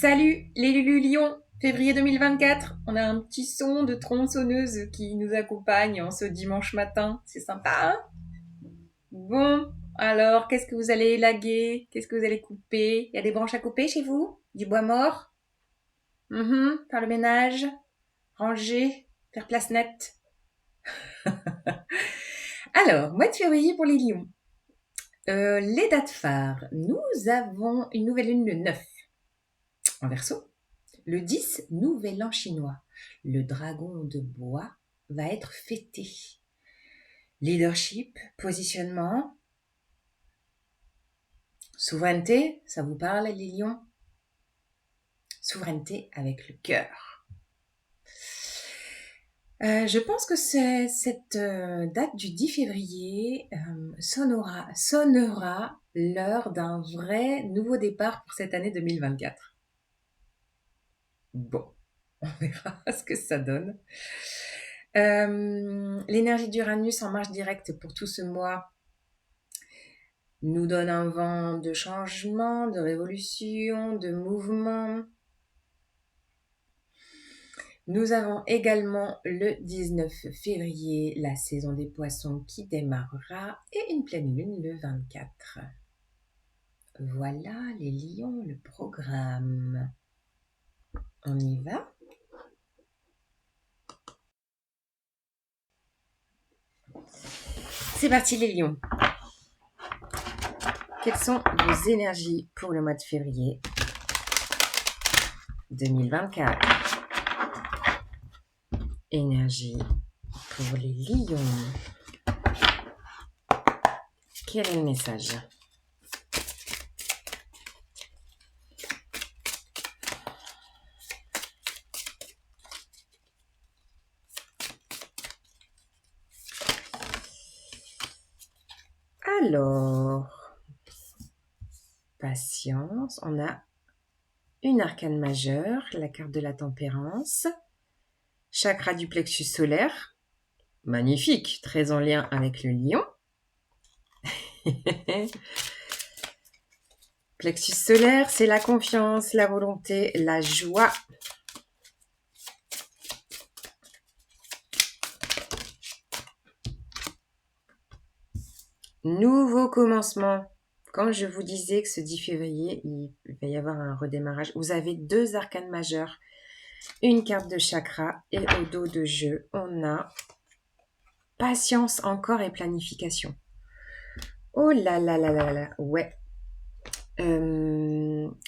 Salut les Lulu Lions, février 2024. On a un petit son de tronçonneuse qui nous accompagne en ce dimanche matin. C'est sympa, hein? Bon, alors, qu'est-ce que vous allez élaguer? Qu'est-ce que vous allez couper? Il y a des branches à couper chez vous? Du bois mort? Faire le ménage? Ranger? Faire place nette? Alors, mois de février pour les lions. Les dates phares. Nous avons une nouvelle lune le 9 en Verseau. Le 10, nouvel an chinois. Le dragon de bois va être fêté. Leadership, positionnement, souveraineté, ça vous parle les lions? Souveraineté avec le cœur. Je pense que cette date du 10 février sonnera l'heure d'un vrai nouveau départ pour cette année 2024. Bon, on verra ce que ça donne. L'énergie d'Uranus en marche directe pour tout ce mois nous donne un vent de changement, de révolution, de mouvement. Nous avons également le 19 février la saison des poissons qui démarrera et une pleine lune le 24. Voilà les lions, le programme. On y va? C'est parti les lions. Quelles sont vos énergies pour le mois de février 2024? Énergie pour les lions. Quel est le message? Alors, patience, on a une arcane majeure, la carte de la tempérance, chakra du plexus solaire, magnifique, très en lien avec le lion. Plexus solaire, c'est la confiance, la volonté, la joie. Nouveau commencement. Quand je vous disais que ce 10 février, il va y avoir un redémarrage, vous avez deux arcanes majeures, une carte de chakra et au dos de jeu, on a patience encore et planification. Oh là là là là là, ouais.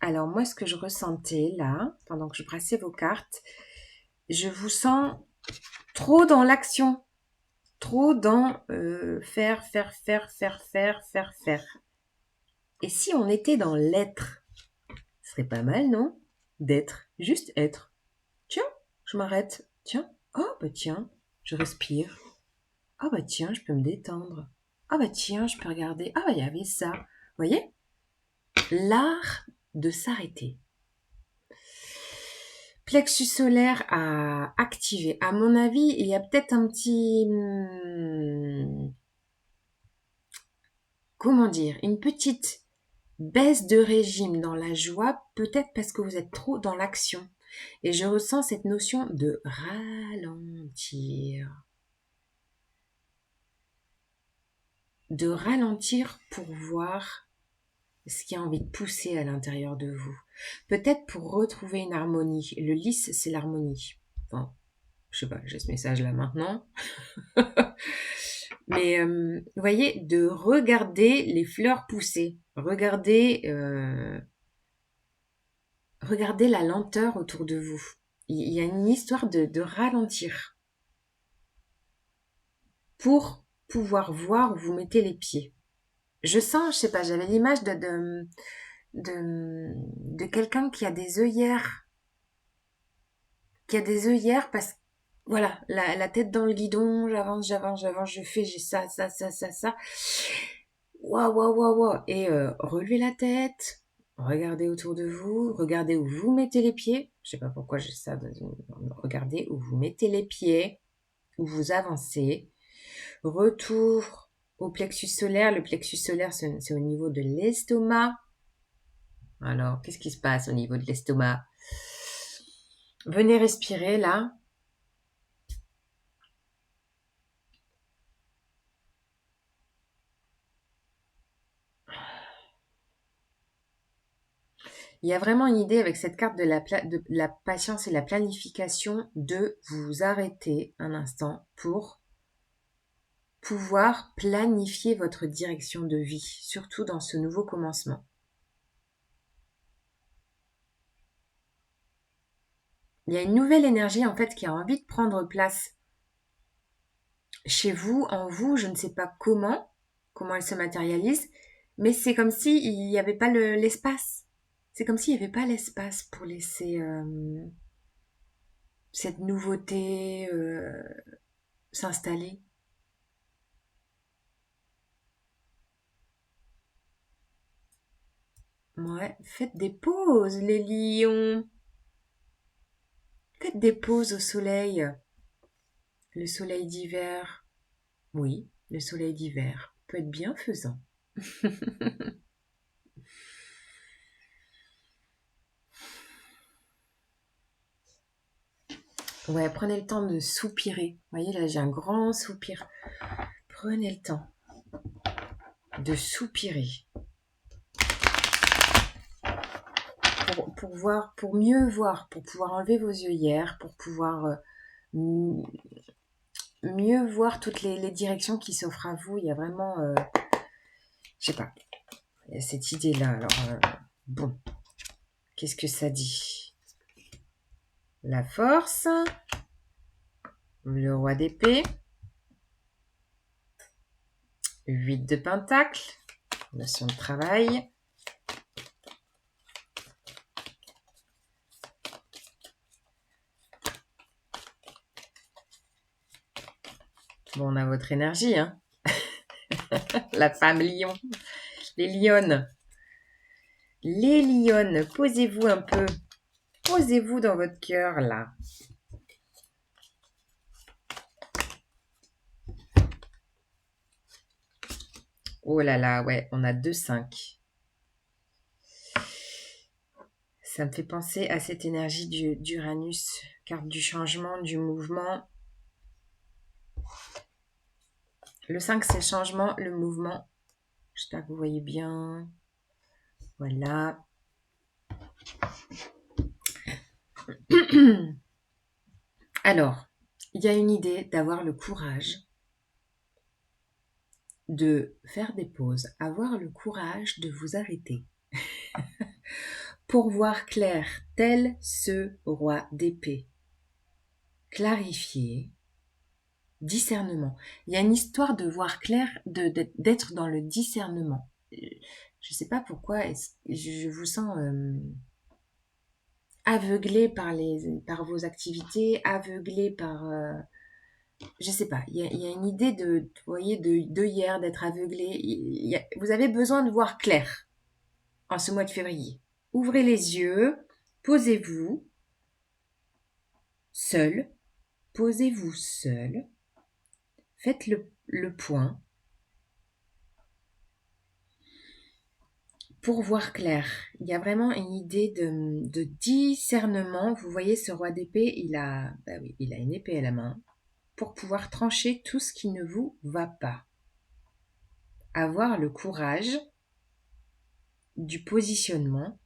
Alors moi, ce que je ressentais là, pendant que je brassais vos cartes, je vous sens trop dans l'action, trop dans faire. Et si on était dans l'être, ce serait pas mal, non? D'être, juste être. Tiens, je m'arrête. Tiens, oh bah tiens, je respire. Ah bah tiens, je peux me détendre. Ah bah tiens, je peux regarder. Ah bah il y avait ça. Vous voyez? L'art de s'arrêter. Plexus solaire à activer. À mon avis, il y a peut-être un petit... comment dire? Une petite baisse de régime dans la joie, peut-être parce que vous êtes trop dans l'action. Et je ressens cette notion de ralentir. De ralentir pour voir ce qui a envie de pousser à l'intérieur de vous. Peut-être pour retrouver une harmonie. Le lys, c'est l'harmonie. Bon, je sais pas, j'ai ce message-là maintenant. Mais vous voyez, de regarder les fleurs pousser. Regardez la lenteur autour de vous. Il y a une histoire de ralentir. Pour pouvoir voir où vous mettez les pieds. Je sens, je sais pas, j'avais l'image de quelqu'un qui a des œillères. Qui a des œillères parce que, voilà, la tête dans le guidon, j'avance, je fais, j'ai ça. Waouh, waouh, waouh, waouh. Et relevez la tête, regardez autour de vous, regardez où vous mettez les pieds. Je sais pas pourquoi j'ai ça. Regardez où vous mettez les pieds, où vous avancez. Retour au plexus solaire. Le plexus solaire, c'est au niveau de l'estomac. Alors, qu'est-ce qui se passe au niveau de l'estomac? Venez respirer là. Il y a vraiment une idée avec cette carte de la patience et la planification de vous arrêter un instant pour pouvoir planifier votre direction de vie, surtout dans ce nouveau commencement. Il y a une nouvelle énergie en fait qui a envie de prendre place chez vous, en vous, je ne sais pas comment elle se matérialise, mais c'est comme si il n'y avait pas l'espace. C'est comme s'il n'y avait pas l'espace pour laisser cette nouveauté s'installer. Ouais, faites des pauses, les lions. Faites des pauses au soleil. Le soleil d'hiver. Oui, le soleil d'hiver peut être bienfaisant. Ouais, prenez le temps de soupirer. Vous voyez, là, j'ai un grand soupir. Prenez le temps de soupirer. Pour mieux voir, pour pouvoir enlever vos œillères, pour pouvoir mieux voir toutes les directions qui s'offrent à vous. Il y a vraiment, je sais pas, il y a cette idée-là. Alors, bon, qu'est-ce que ça dit? La force, le roi d'épée, 8 de pentacle, notion de travail. Bon, on a votre énergie, hein. La femme lion, les lionnes. Les lionnes, posez-vous un peu. Posez-vous dans votre cœur, là. Oh là là, ouais, on a 2-5. Ça me fait penser à cette énergie d'Uranus, carte du changement, du mouvement. Le 5, c'est le changement, le mouvement. J'espère que vous voyez bien. Voilà. Alors, il y a une idée d'avoir le courage de faire des pauses, avoir le courage de vous arrêter pour voir clair, tel ce roi d'épée. Clarifier, discernement. Il y a une histoire de voir clair, d'être dans le discernement. Je ne sais pas pourquoi je vous sens aveuglé par vos activités, aveuglé par... je sais pas, il y a une idée vous voyez, de hier, d'être aveuglé. Vous avez besoin de voir clair en ce mois de février. Ouvrez les yeux, posez-vous seul, posez-vous seul, faites le point pour voir clair. Il y a vraiment une idée de discernement. Vous voyez ce roi d'épée, il a une épée à la main pour pouvoir trancher tout ce qui ne vous va pas. Avoir le courage du positionnement,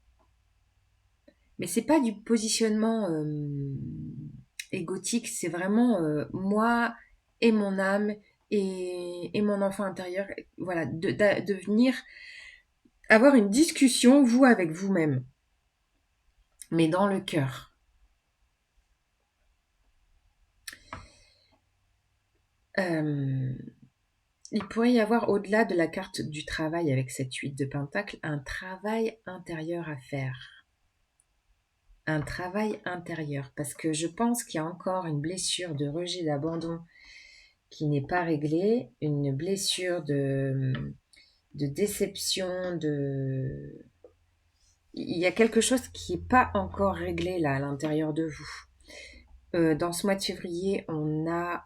mais c'est pas du positionnement égotique, c'est vraiment moi et mon âme et mon enfant intérieur, voilà, de venir avoir une discussion, vous, avec vous-même, mais dans le cœur. Il pourrait y avoir, au-delà de la carte du travail avec cette 8 de pentacle, un travail intérieur à faire. Un travail intérieur, parce que je pense qu'il y a encore une blessure de rejet, d'abandon qui n'est pas réglée, une blessure de déception, il y a quelque chose qui n'est pas encore réglé là à l'intérieur de vous. Dans ce mois de février, on a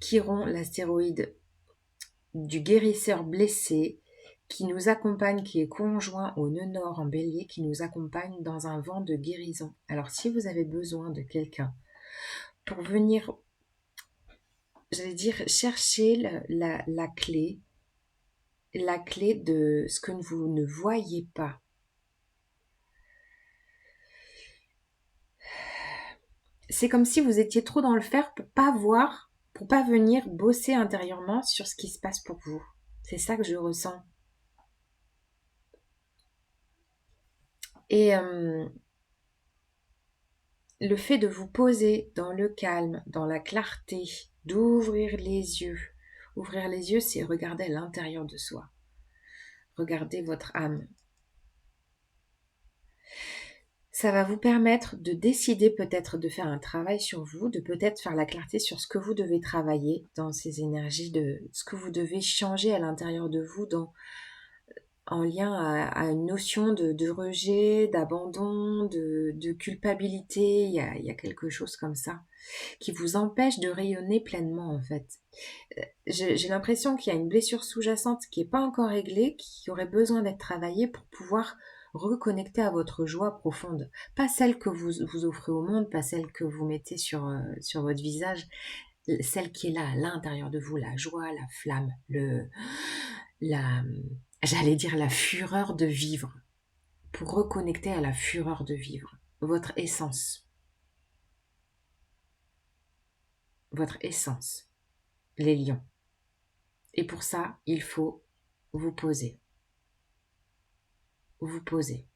Chiron, l'astéroïde du guérisseur blessé, qui nous accompagne, qui est conjoint au nœud nord en bélier, qui nous accompagne dans un vent de guérison. Alors si vous avez besoin de quelqu'un pour venir, j'allais dire, chercher la clé de ce que vous ne voyez pas. C'est comme si vous étiez trop dans le faire pour pas voir, pour pas venir bosser intérieurement sur ce qui se passe pour vous. C'est ça que je ressens. Et le fait de vous poser dans le calme, dans la clarté, d'ouvrir les yeux. Ouvrir les yeux, c'est regarder à l'intérieur de soi. Regardez votre âme. Ça va vous permettre de décider peut-être de faire un travail sur vous, de peut-être faire la clarté sur ce que vous devez travailler dans ces énergies, de ce que vous devez changer à l'intérieur de vous en lien à une notion de rejet, d'abandon, de culpabilité. Il y a quelque chose comme ça qui vous empêche de rayonner pleinement en fait. J'ai l'impression qu'il y a une blessure sous-jacente qui n'est pas encore réglée, qui aurait besoin d'être travaillée pour pouvoir reconnecter à votre joie profonde. Pas celle que vous offrez au monde, pas celle que vous mettez sur votre visage, celle qui est là à l'intérieur de vous, la joie, la flamme, la, j'allais dire la fureur de vivre. Pour reconnecter à la fureur de vivre, votre essence, les lions. Et pour ça, il faut vous poser. Vous poser.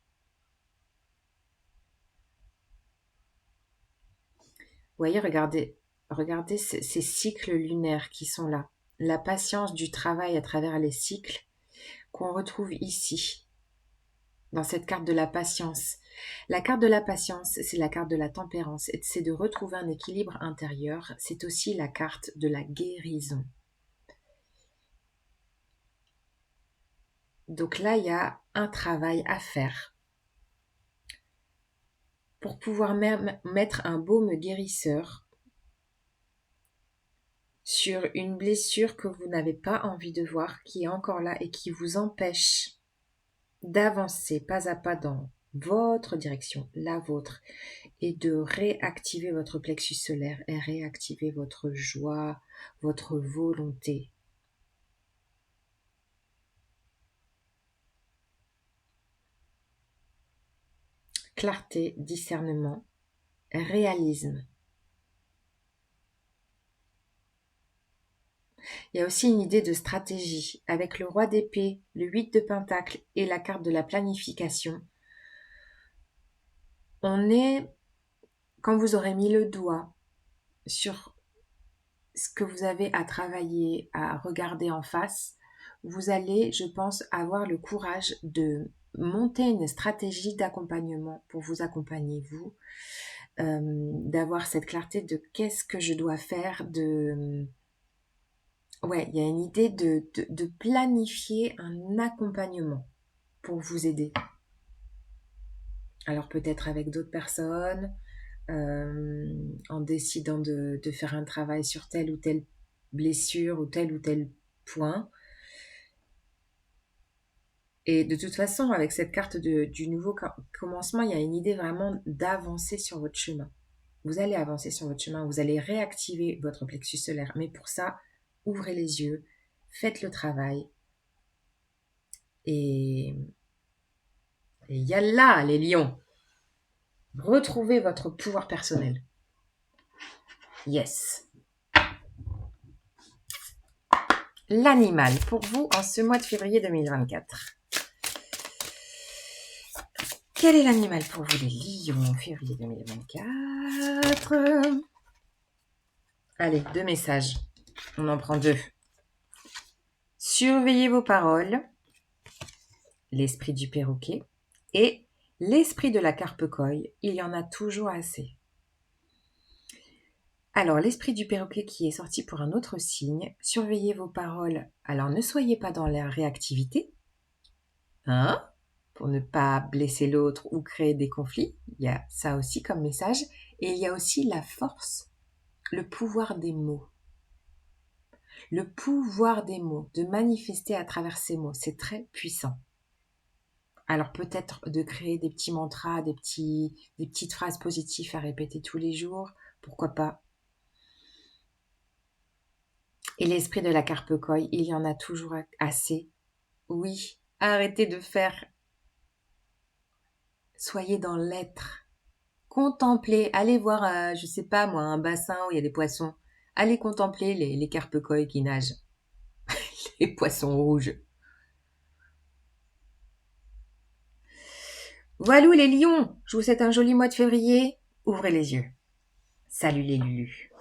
Vous voyez, regardez ces cycles lunaires qui sont là. La patience du travail à travers les cycles qu'on retrouve ici, dans cette carte de la patience. La carte de la patience, c'est la carte de la tempérance. C'est de retrouver un équilibre intérieur. C'est aussi la carte de la guérison. Donc là, il y a un travail à faire pour pouvoir même mettre un baume guérisseur sur une blessure que vous n'avez pas envie de voir, qui est encore là et qui vous empêche d'avancer pas à pas dans votre direction, la vôtre, et de réactiver votre plexus solaire et réactiver votre joie, votre volonté. Clarté, discernement, réalisme. Il y a aussi une idée de stratégie avec le roi d'épée, le 8 de pentacle et la carte de la planification. On est, quand vous aurez mis le doigt sur ce que vous avez à travailler, à regarder en face, vous allez, je pense, avoir le courage de monter une stratégie d'accompagnement pour vous accompagner, vous, d'avoir cette clarté de qu'est-ce que je dois faire, ouais, il y a une idée de planifier un accompagnement pour vous aider. Alors peut-être avec d'autres personnes, en décidant de faire un travail sur telle ou telle blessure ou tel point. Et de toute façon, avec cette carte du nouveau commencement, il y a une idée vraiment d'avancer sur votre chemin. Vous allez avancer sur votre chemin, vous allez réactiver votre plexus solaire. Mais pour ça, ouvrez les yeux, faites le travail. Et yallah, les lions! Retrouvez votre pouvoir personnel. Yes! L'animal pour vous en ce mois de février 2024. Quel est l'animal pour vous, les lions, en février 2024? Allez, 2 messages. On en prend 2. Surveillez vos paroles. L'esprit du perroquet. Et l'esprit de la carpe-coï. Il y en a toujours assez. Alors, l'esprit du perroquet qui est sorti pour un autre signe. Surveillez vos paroles. Alors, ne soyez pas dans la réactivité. Hein? Pour ne pas blesser l'autre ou créer des conflits. Il y a ça aussi comme message. Et il y a aussi la force, le pouvoir des mots. Le pouvoir des mots, de manifester à travers ces mots, c'est très puissant. Alors peut-être de créer des petits mantras, des petites phrases positives à répéter tous les jours, pourquoi pas. Et l'esprit de la carpe koi, il y en a toujours assez. Oui, arrêtez de faire. Soyez dans l'être. Contemplez, allez voir, je sais pas moi, un bassin où il y a des poissons. Allez contempler les carpe koi qui nagent, les poissons rouges. Voilà les lions, je vous souhaite un joli mois de février. Ouvrez les yeux. Salut les Lulus.